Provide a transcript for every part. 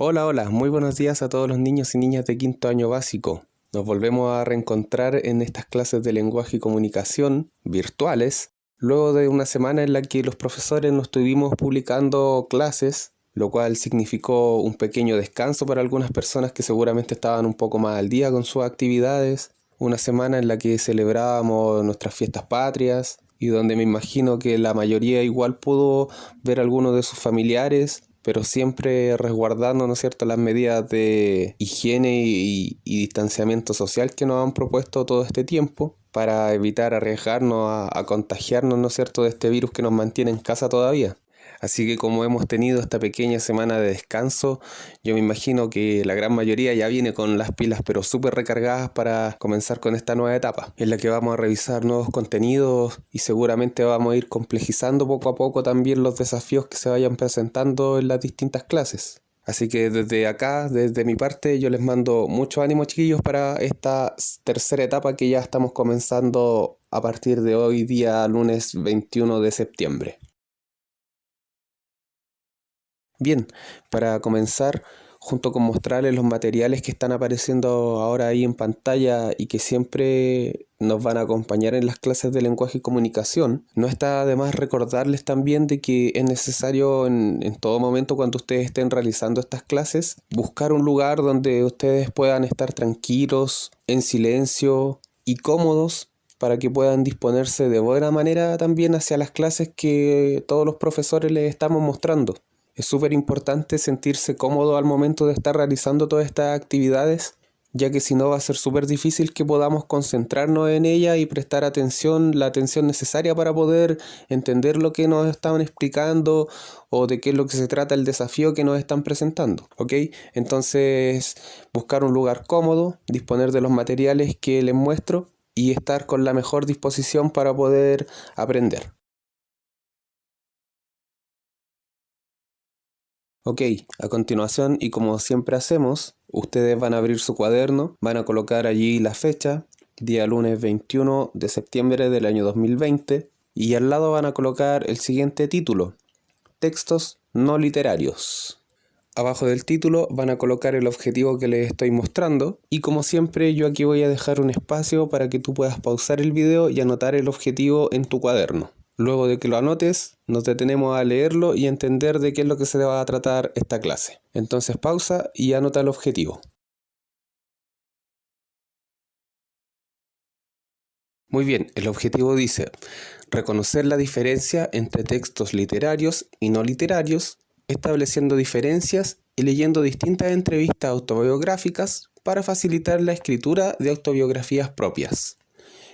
Hola, hola, muy buenos días a todos los niños y niñas de quinto año básico. Nos volvemos a reencontrar en estas clases de lenguaje y comunicación virtuales, luego de una semana en la que los profesores no estuvimos publicando clases, lo cual significó un pequeño descanso para algunas personas que seguramente estaban un poco más al día con sus actividades, una semana en la que celebrábamos nuestras fiestas patrias y donde me imagino que la mayoría igual pudo ver a algunos de sus familiares, pero siempre resguardando, ¿no es cierto?, las medidas de higiene y distanciamiento social que nos han propuesto todo este tiempo para evitar arriesgarnos a contagiarnos, ¿no es cierto?, de este virus que nos mantiene en casa todavía. Así que como hemos tenido esta pequeña semana de descanso, yo me imagino que la gran mayoría ya viene con las pilas pero súper recargadas para comenzar con esta nueva etapa, en la que vamos a revisar nuevos contenidos y seguramente vamos a ir complejizando poco a poco también los desafíos que se vayan presentando en las distintas clases. Así que desde acá, desde mi parte, yo les mando mucho ánimo, chiquillos, para esta tercera etapa que ya estamos comenzando a partir de hoy, día lunes 21 de septiembre. Bien, para comenzar, junto con mostrarles los materiales que están apareciendo ahora ahí en pantalla y que siempre nos van a acompañar en las clases de lenguaje y comunicación, no está de más recordarles también de que es necesario en todo momento cuando ustedes estén realizando estas clases, buscar un lugar donde ustedes puedan estar tranquilos, en silencio y cómodos para que puedan disponerse de buena manera también hacia las clases que todos los profesores les estamos mostrando. Es súper importante sentirse cómodo al momento de estar realizando todas estas actividades, ya que si no va a ser súper difícil que podamos concentrarnos en ella y prestar atención, la atención necesaria para poder entender lo que nos estaban explicando o de qué es lo que se trata el desafío que nos están presentando, ¿ok? Entonces, buscar un lugar cómodo, disponer de los materiales que les muestro y estar con la mejor disposición para poder aprender. Ok, a continuación y como siempre hacemos, ustedes van a abrir su cuaderno, van a colocar allí la fecha, día lunes 21 de septiembre del año 2020, y al lado van a colocar el siguiente título, textos no literarios. Abajo del título van a colocar el objetivo que les estoy mostrando y como siempre yo aquí voy a dejar un espacio para que tú puedas pausar el video y anotar el objetivo en tu cuaderno. Luego de que lo anotes, nos detenemos a leerlo y entender de qué es lo que se va a tratar esta clase. Entonces pausa y anota el objetivo. Muy bien, el objetivo dice reconocer la diferencia entre textos literarios y no literarios, estableciendo diferencias y leyendo distintas entrevistas autobiográficas para facilitar la escritura de autobiografías propias.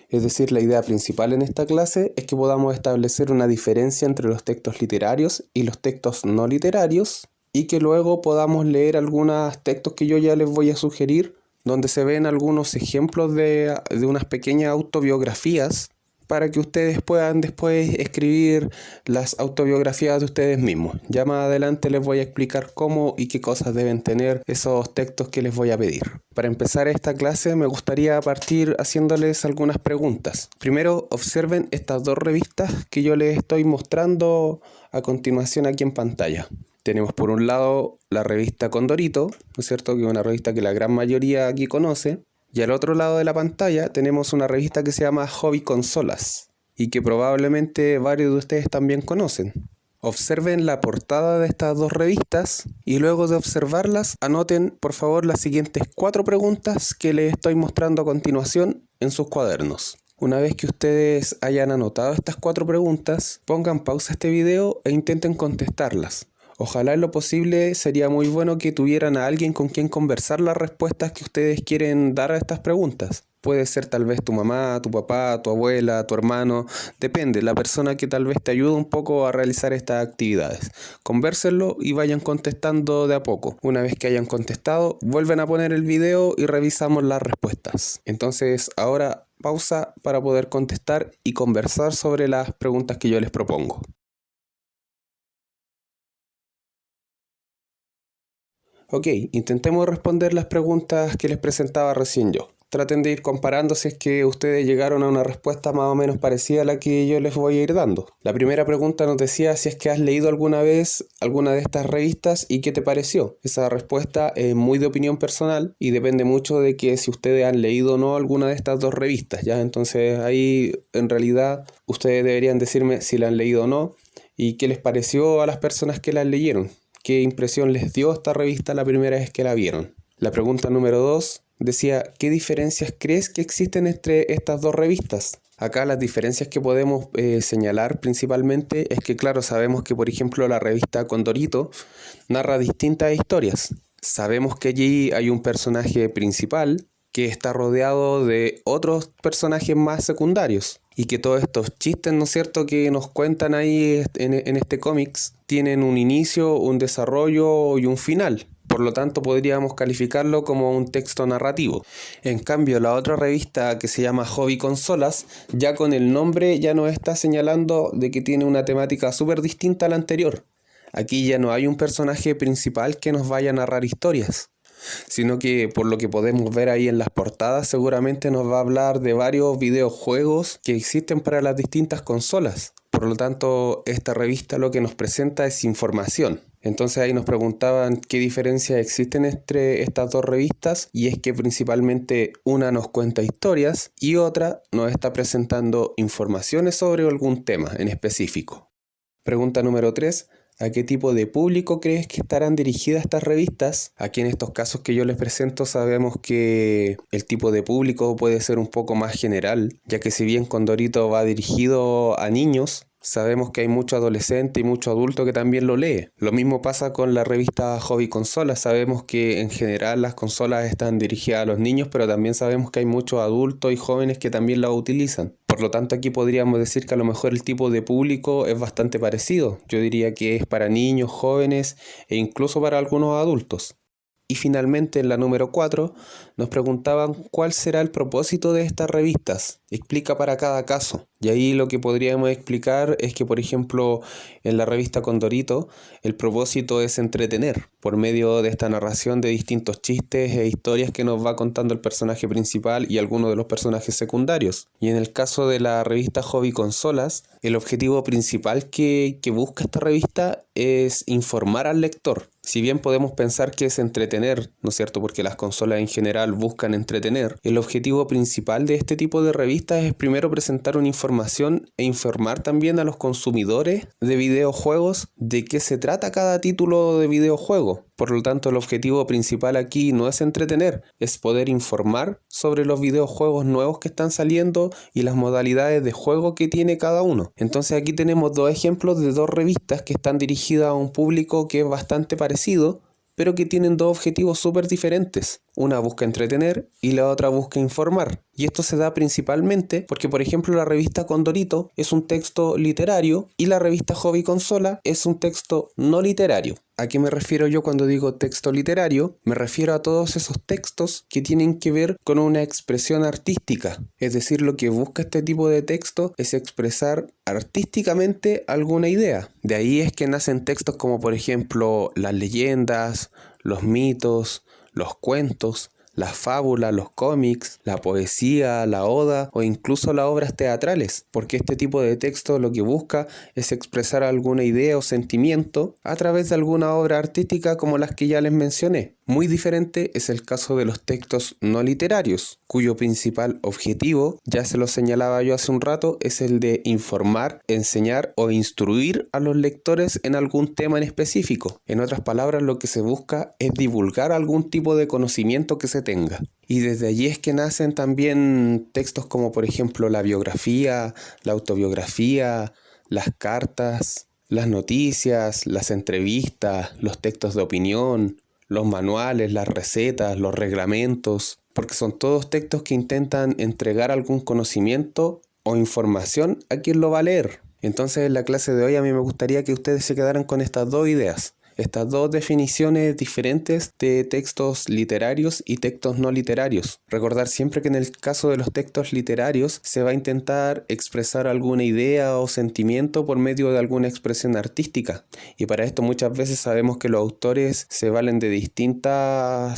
Es decir, la idea principal en esta clase es que podamos establecer una diferencia entre los textos literarios y los textos no literarios y que luego podamos leer algunos textos que yo ya les voy a sugerir donde se ven algunos ejemplos de unas pequeñas autobiografías para que ustedes puedan después escribir las autobiografías de ustedes mismos. Ya más adelante les voy a explicar cómo y qué cosas deben tener esos textos que les voy a pedir. Para empezar esta clase me gustaría partir haciéndoles algunas preguntas. Primero, observen estas dos revistas que yo les estoy mostrando a continuación aquí en pantalla. Tenemos por un lado la revista Condorito, ¿no es cierto?, que es una revista que la gran mayoría aquí conoce. Y al otro lado de la pantalla tenemos una revista que se llama Hobby Consolas y que probablemente varios de ustedes también conocen. Observen la portada de estas dos revistas y luego de observarlas anoten por favor las siguientes 4 preguntas que les estoy mostrando a continuación en sus cuadernos. Una vez que ustedes hayan anotado estas 4 preguntas, pongan pausa a este video e intenten contestarlas. Ojalá en lo posible sería muy bueno que tuvieran a alguien con quien conversar las respuestas que ustedes quieren dar a estas preguntas. Puede ser tal vez tu mamá, tu papá, tu abuela, tu hermano, depende, la persona que tal vez te ayude un poco a realizar estas actividades. Convérsenlo y vayan contestando de a poco. Una vez que hayan contestado, vuelven a poner el video y revisamos las respuestas. Entonces ahora pausa para poder contestar y conversar sobre las preguntas que yo les propongo. Ok, intentemos responder las preguntas que les presentaba recién yo. traten de ir comparando si es que ustedes llegaron a una respuesta más o menos parecida a la que yo les voy a ir dando. La primera pregunta nos decía si es que has leído alguna vez alguna de estas revistas y qué te pareció. Esa respuesta es muy de opinión personal y depende mucho de que si ustedes han leído o no alguna de estas dos revistas, ¿ya? Entonces ahí en realidad ustedes deberían decirme si la han leído o no y qué les pareció a las personas que la leyeron. ¿Qué impresión les dio esta revista la primera vez que la vieron? La pregunta número 2 decía, ¿qué diferencias crees que existen entre estas dos revistas? Acá las diferencias que podemos señalar principalmente es que, claro, sabemos que, por ejemplo, la revista Condorito narra distintas historias. Sabemos que allí hay un personaje principal que está rodeado de otros personajes más secundarios y que todos estos chistes, ¿no es cierto?, que nos cuentan ahí en este cómics tienen un inicio, un desarrollo y un final. Por lo tanto, podríamos calificarlo como un texto narrativo. En cambio, la otra revista que se llama Hobby Consolas, ya con el nombre ya nos está señalando de que tiene una temática súper distinta a la anterior. Aquí ya no hay un personaje principal que nos vaya a narrar historias, sino que por lo que podemos ver ahí en las portadas seguramente nos va a hablar de varios videojuegos que existen para las distintas consolas. Por lo tanto, esta revista lo que nos presenta es información. Entonces ahí nos preguntaban qué diferencias existen entre estas dos revistas y es que principalmente una nos cuenta historias y otra nos está presentando informaciones sobre algún tema en específico. Pregunta número 3. ¿A qué tipo de público crees que estarán dirigidas estas revistas? Aquí en estos casos que yo les presento sabemos que el tipo de público puede ser un poco más general, ya que si bien Condorito va dirigido a niños, sabemos que hay mucho adolescente y mucho adulto que también lo lee. Lo mismo pasa con la revista Hobby Consolas. Sabemos que en general las consolas están dirigidas a los niños, pero también sabemos que hay muchos adultos y jóvenes que también las utilizan. Por lo tanto, aquí podríamos decir que a lo mejor el tipo de público es bastante parecido. Yo diría que es para niños, jóvenes e incluso para algunos adultos. Y finalmente, en la número 4, nos preguntaban cuál será el propósito de estas revistas. Explica para cada caso. Y ahí lo que podríamos explicar es que, por ejemplo, en la revista Condorito, el propósito es entretener por medio de esta narración de distintos chistes e historias que nos va contando el personaje principal y algunos de los personajes secundarios. Y en el caso de la revista Hobby Consolas, el objetivo principal que busca esta revista es informar al lector. Si bien podemos pensar que es entretener, ¿no es cierto?, porque las consolas en general buscan entretener, el objetivo principal de este tipo de revistas es primero presentar una información e informar también a los consumidores de videojuegos de qué se trata cada título de videojuego. Por lo tanto, el objetivo principal aquí no es entretener, es poder informar sobre los videojuegos nuevos que están saliendo y las modalidades de juego que tiene cada uno. Entonces aquí tenemos dos ejemplos de dos revistas que están dirigidas a un público que es bastante parecido, pero que tienen dos objetivos súper diferentes. Una busca entretener y la otra busca informar. Y esto se da principalmente porque, por ejemplo, la revista Condorito es un texto literario y la revista Hobby Consola es un texto no literario. ¿A qué me refiero yo cuando digo texto literario? Me refiero a todos esos textos que tienen que ver con una expresión artística. Es decir, lo que busca este tipo de texto es expresar artísticamente alguna idea. De ahí es que nacen textos como, por ejemplo, las leyendas, los mitos, los cuentos, las fábulas, los cómics, la poesía, la oda o incluso las obras teatrales, porque este tipo de texto lo que busca es expresar alguna idea o sentimiento a través de alguna obra artística como las que ya les mencioné. Muy diferente es el caso de los textos no literarios, cuyo principal objetivo, ya se lo señalaba yo hace un rato, es el de informar, enseñar o instruir a los lectores en algún tema en específico. En otras palabras, lo que se busca es divulgar algún tipo de conocimiento que se tenga. Y desde allí es que nacen también textos como, por ejemplo, la biografía, la autobiografía, las cartas, las noticias, las entrevistas, los textos de opinión, los manuales, las recetas, los reglamentos, porque son todos textos que intentan entregar algún conocimiento o información a quien lo va a leer. Entonces en la clase de hoy a mí me gustaría que ustedes se quedaran con estas dos ideas. estas dos definiciones diferentes de textos literarios y textos no literarios. Recordar siempre que en el caso de los textos literarios se va a intentar expresar alguna idea o sentimiento por medio de alguna expresión artística, y para esto muchas veces sabemos que los autores se valen de distintos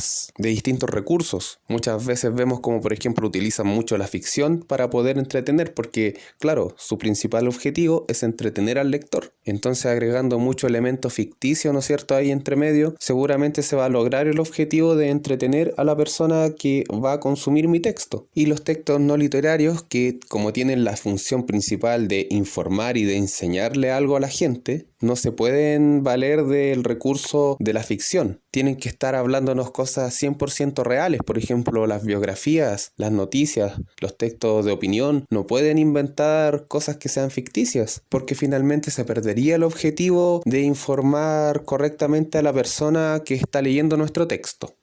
recursos. Muchas veces vemos como por ejemplo utilizan mucho la ficción para poder entretener, porque claro, su principal objetivo es entretener al lector. Entonces, agregando mucho elemento ficticio, ¿no es cierto?, ahí entre medio, seguramente se va a lograr el objetivo de entretener a la persona que va a consumir mi texto. Y los textos no literarios, que como tienen la función principal de informar y de enseñarle algo a la gente, no se pueden valer del recurso de la ficción. Tienen que estar hablándonos cosas 100% reales, por ejemplo, las biografías, las noticias, los textos de opinión. No pueden inventar cosas que sean ficticias, porque finalmente se perdería el objetivo de informar correctamente a la persona que está leyendo nuestro texto.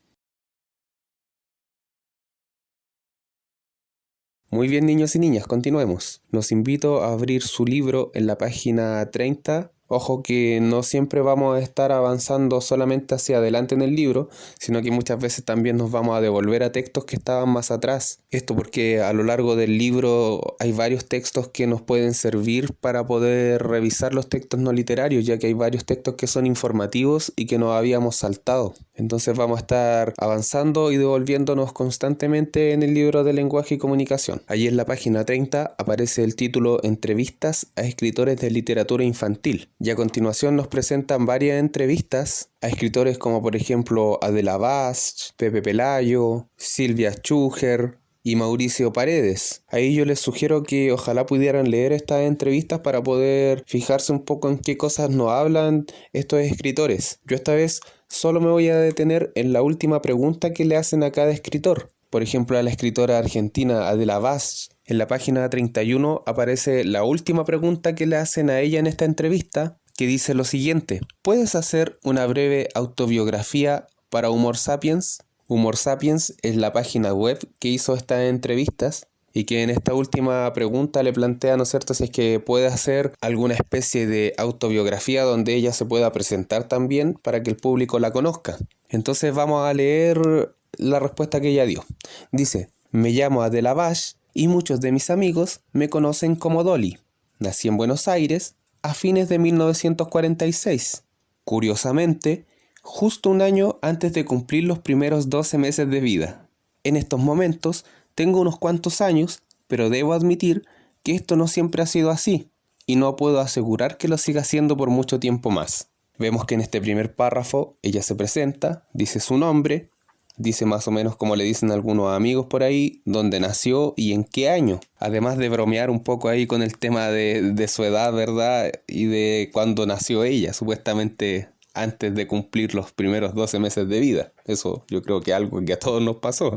Muy bien, niños y niñas, continuemos. Los invito a abrir su libro en la página 30. Ojo que no siempre vamos a estar avanzando solamente hacia adelante en el libro, sino que muchas veces también nos vamos a devolver a textos que estaban más atrás. Esto porque a lo largo del libro hay varios textos que nos pueden servir para poder revisar los textos no literarios, ya que hay varios textos que son informativos y que nos habíamos saltado. Entonces vamos a estar avanzando y devolviéndonos constantemente en el libro de lenguaje y comunicación. Allí en la página 30 aparece el título Entrevistas a escritores de literatura infantil. Y a continuación nos presentan varias entrevistas a escritores como por ejemplo Adela Bast, Pepe Pelayo, Silvia Schuher y Mauricio Paredes. Ahí yo les sugiero que ojalá pudieran leer estas entrevistas para poder fijarse un poco en qué cosas nos hablan estos escritores. Yo esta vez solo me voy a detener en la última pregunta que le hacen a cada escritor. Por ejemplo, a la escritora argentina Adela Bast, en la página 31 aparece la última pregunta que le hacen a ella en esta entrevista, que dice lo siguiente: ¿puedes hacer una breve autobiografía para Humor Sapiens? Humor Sapiens es la página web que hizo estas entrevistas y que en esta última pregunta le plantea, ¿no es cierto?, si es que puede hacer alguna especie de autobiografía donde ella se pueda presentar también para que el público la conozca. Entonces vamos a leer la respuesta que ella dio. Dice: me llamo Adela Bast y muchos de mis amigos me conocen como Dolly. Nací en Buenos Aires a fines de 1946. Curiosamente, justo un año antes de cumplir los primeros 12 meses de vida. En estos momentos tengo unos cuantos años, pero debo admitir que esto no siempre ha sido así, y no puedo asegurar que lo siga siendo por mucho tiempo más. Vemos que en este primer párrafo ella se presenta, dice su nombre, dice más o menos como le dicen algunos amigos por ahí, dónde nació y en qué año. Además de bromear un poco ahí con el tema de su edad, ¿verdad? Y de cuándo nació ella, supuestamente antes de cumplir los primeros 12 meses de vida. Eso yo creo que es algo que a todos nos pasó.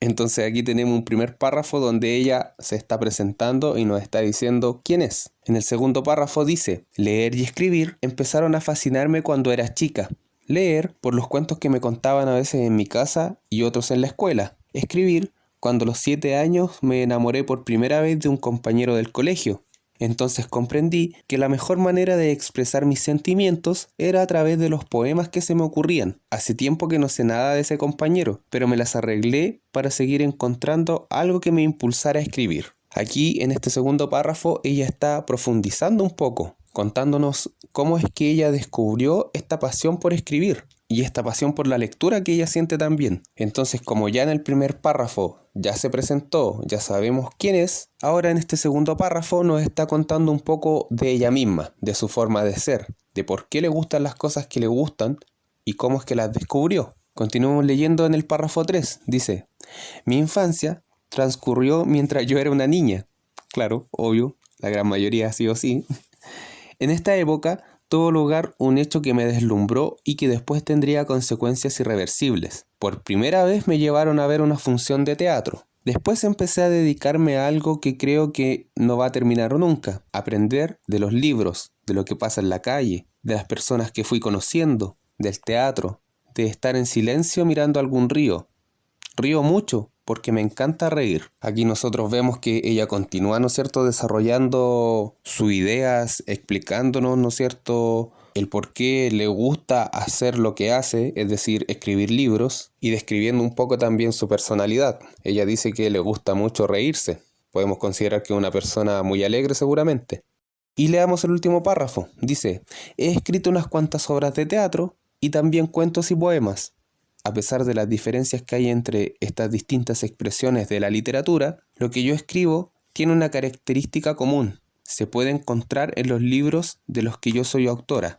Entonces aquí tenemos un primer párrafo donde ella se está presentando y nos está diciendo quién es. En el segundo párrafo dice: leer y escribir empezaron a fascinarme cuando era chica. Leer por los cuentos que me contaban a veces en mi casa y otros en la escuela. Escribir cuando a los 7 años me enamoré por primera vez de un compañero del colegio. Entonces comprendí que la mejor manera de expresar mis sentimientos era a través de los poemas que se me ocurrían. Hace tiempo que no sé nada de ese compañero, pero me las arreglé para seguir encontrando algo que me impulsara a escribir. Aquí, en este segundo párrafo, ella está profundizando un poco, contándonos cómo es que ella descubrió esta pasión por escribir y esta pasión por la lectura que ella siente también. Entonces, como ya en el primer párrafo ya se presentó, ya sabemos quién es, ahora en este segundo párrafo nos está contando un poco de ella misma, de su forma de ser, de por qué le gustan las cosas que le gustan y cómo es que las descubrió. Continuamos leyendo en el párrafo 3, dice: mi infancia transcurrió mientras yo era una niña. Claro, obvio, la gran mayoría ha sido así. En esta época tuvo lugar un hecho que me deslumbró y que después tendría consecuencias irreversibles. Por primera vez me llevaron a ver una función de teatro. Después empecé a dedicarme a algo que creo que no va a terminar nunca: aprender de los libros, de lo que pasa en la calle, de las personas que fui conociendo, del teatro, de estar en silencio mirando algún río. Río mucho porque me encanta reír. Aquí nosotros vemos que ella continúa, ¿no es cierto?, desarrollando sus ideas, explicándonos, ¿no es cierto?, el por qué le gusta hacer lo que hace, es decir, escribir libros, y describiendo un poco también su personalidad. Ella dice que le gusta mucho reírse. Podemos considerar que es una persona muy alegre seguramente. Y leamos el último párrafo. Dice: he escrito unas cuantas obras de teatro y también cuentos y poemas. A pesar de las diferencias que hay entre estas distintas expresiones de la literatura, lo que yo escribo tiene una característica común. Se puede encontrar en los libros de los que yo soy autora.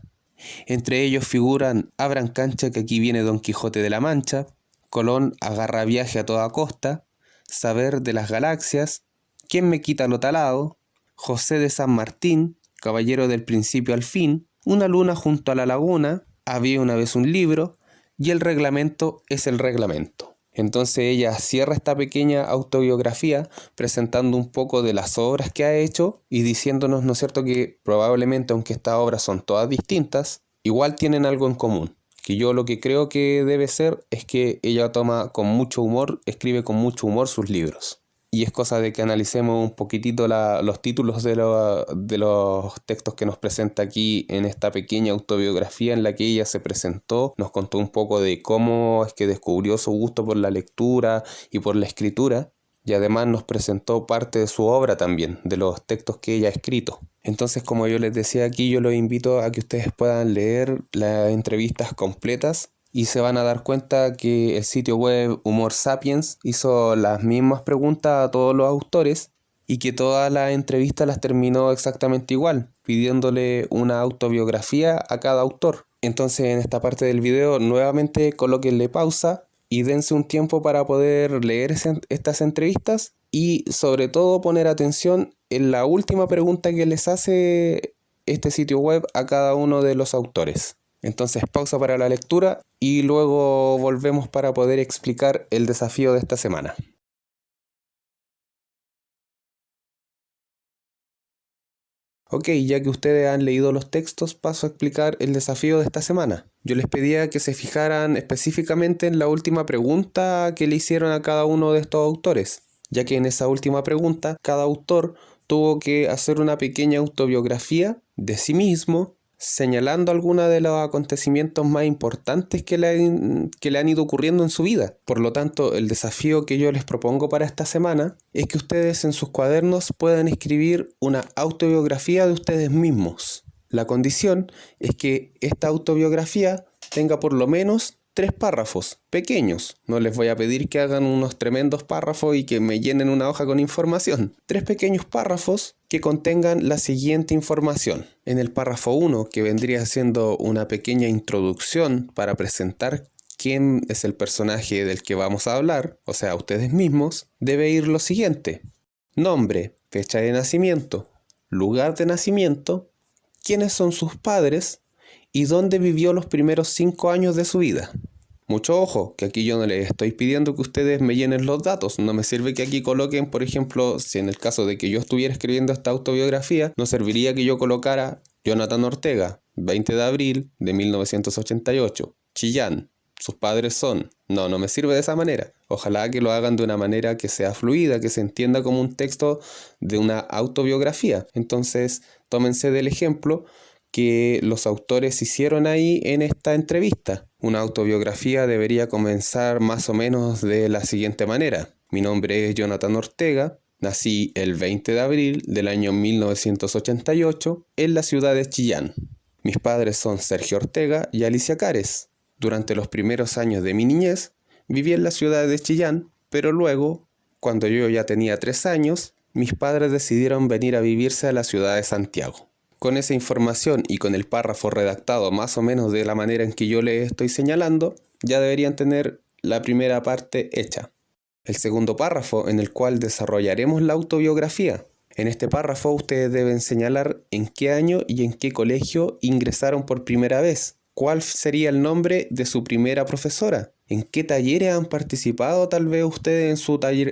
Entre ellos figuran Abran cancha que aquí viene Don Quijote de la Mancha, Colón agarra viaje a toda costa, Saber de las galaxias, ¿Quién me quita lo talado?, José de San Martín, Caballero del principio al fin, Una luna junto a la laguna, Había una vez un libro, y El reglamento es el reglamento. Entonces ella cierra esta pequeña autobiografía presentando un poco de las obras que ha hecho y diciéndonos, ¿no es cierto?, que probablemente, aunque estas obras son todas distintas, igual tienen algo en común. Que yo lo que creo que debe ser es que ella toma con mucho humor, escribe con mucho humor sus libros. Y es cosa de que analicemos un poquitito los títulos de los textos que nos presenta aquí en esta pequeña autobiografía en la que ella se presentó. Nos contó un poco de cómo es que descubrió su gusto por la lectura y por la escritura. Y además nos presentó parte de su obra también, de los textos que ella ha escrito. Entonces, como yo les decía aquí, yo los invito a que ustedes puedan leer las entrevistas completas. Y se van a dar cuenta que el sitio web Humor Sapiens hizo las mismas preguntas a todos los autores y que todas las entrevistas las terminó exactamente igual, pidiéndole una autobiografía a cada autor. Entonces, en esta parte del video nuevamente colóquenle pausa y dense un tiempo para poder leer estas entrevistas y sobre todo poner atención en la última pregunta que les hace este sitio web a cada uno de los autores. Entonces, pausa para la lectura y luego volvemos para poder explicar el desafío de esta semana. Ok, ya que ustedes han leído los textos, paso a explicar el desafío de esta semana. Yo les pedía que se fijaran específicamente en la última pregunta que le hicieron a cada uno de estos autores, ya que en esa última pregunta cada autor tuvo que hacer una pequeña autobiografía de sí mismo, señalando algunos de los acontecimientos más importantes que le han ido ocurriendo en su vida. Por lo tanto, el desafío que yo les propongo para esta semana es que ustedes en sus cuadernos puedan escribir una autobiografía de ustedes mismos. La condición es que esta autobiografía tenga por lo menos 3 párrafos pequeños. No les voy a pedir que hagan unos tremendos párrafos y que me llenen una hoja con información. 3 pequeños párrafos que contengan la siguiente información. En el párrafo 1, que vendría siendo una pequeña introducción para presentar quién es el personaje del que vamos a hablar, o sea, ustedes mismos, debe ir lo siguiente: nombre, fecha de nacimiento, lugar de nacimiento, quiénes son sus padres y dónde vivió los primeros 5 años de su vida. Mucho ojo, que aquí yo no les estoy pidiendo que ustedes me llenen los datos. No me sirve que aquí coloquen, por ejemplo, si en el caso de que yo estuviera escribiendo esta autobiografía, no serviría que yo colocara Jonathan Ortega, 20 de abril de 1988, Chillán, sus padres son... No me sirve de esa manera. Ojalá que lo hagan de una manera que sea fluida, que se entienda como un texto de una autobiografía. Entonces, tómense del ejemplo que los autores hicieron ahí en esta entrevista. Una autobiografía debería comenzar más o menos de la siguiente manera: mi nombre es Jonathan Ortega, nací el 20 de abril del año 1988 en la ciudad de Chillán. Mis padres son Sergio Ortega y Alicia Cares. Durante los primeros años de mi niñez viví en la ciudad de Chillán, pero luego, cuando yo ya tenía 3 años, mis padres decidieron venir a vivirse a la ciudad de Santiago. Con esa información y con el párrafo redactado más o menos de la manera en que yo les estoy señalando, ya deberían tener la primera parte hecha. El segundo párrafo, en el cual desarrollaremos la autobiografía. En este párrafo ustedes deben señalar en qué año y en qué colegio ingresaron por primera vez. ¿Cuál sería el nombre de su primera profesora? ¿En qué talleres han participado tal vez ustedes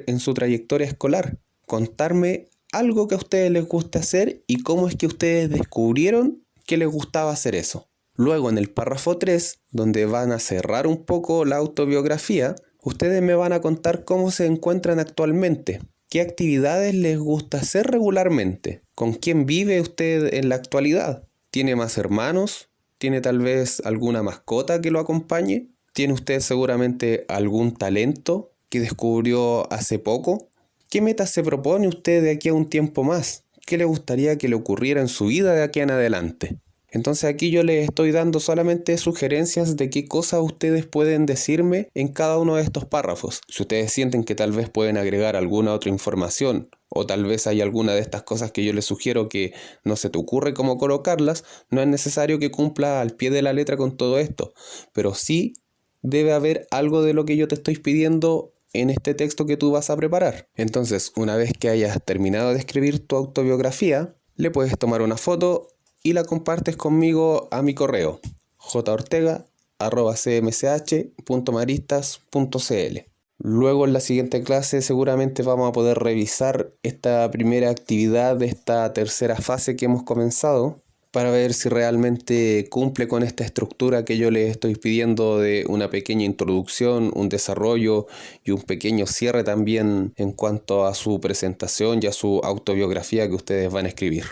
en su trayectoria escolar? Contarme algo que a ustedes les gusta hacer y cómo es que ustedes descubrieron que les gustaba hacer eso. Luego, en el párrafo 3, donde van a cerrar un poco la autobiografía, ustedes me van a contar cómo se encuentran actualmente, qué actividades les gusta hacer regularmente, con quién vive usted en la actualidad, tiene más hermanos, ¿Tiene tal vez alguna mascota que lo acompañe? ¿Tiene usted seguramente algún talento que descubrió hace poco? ¿Qué metas se propone usted de aquí a un tiempo más? ¿Qué le gustaría que le ocurriera en su vida de aquí en adelante? Entonces aquí yo les estoy dando solamente sugerencias de qué cosas ustedes pueden decirme en cada uno de estos párrafos. Si ustedes sienten que tal vez pueden agregar alguna otra información o tal vez hay alguna de estas cosas que yo les sugiero que no se te ocurre cómo colocarlas, no es necesario que cumpla al pie de la letra con todo esto, pero sí debe haber algo de lo que yo te estoy pidiendo en este texto que tú vas a preparar. Entonces, una vez que hayas terminado de escribir tu autobiografía, le puedes tomar una foto y la compartes conmigo a mi correo jorge@cmch.maristas.cl. Luego en la siguiente clase seguramente vamos a poder revisar esta primera actividad de esta tercera fase que hemos comenzado para ver si realmente cumple con esta estructura que yo les estoy pidiendo de una pequeña introducción, un desarrollo y un pequeño cierre también en cuanto a su presentación y a su autobiografía que ustedes van a escribir.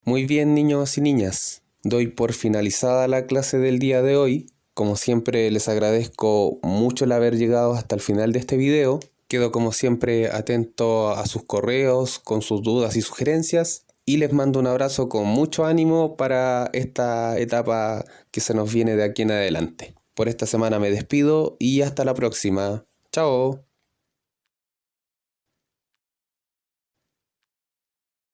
Muy bien, niños y niñas, doy por finalizada la clase del día de hoy. Como siempre les agradezco mucho el haber llegado hasta el final de este video. Quedo como siempre atento a sus correos con sus dudas y sugerencias y les mando un abrazo con mucho ánimo para esta etapa que se nos viene de aquí en adelante. Por esta semana me despido y hasta la próxima. Chao.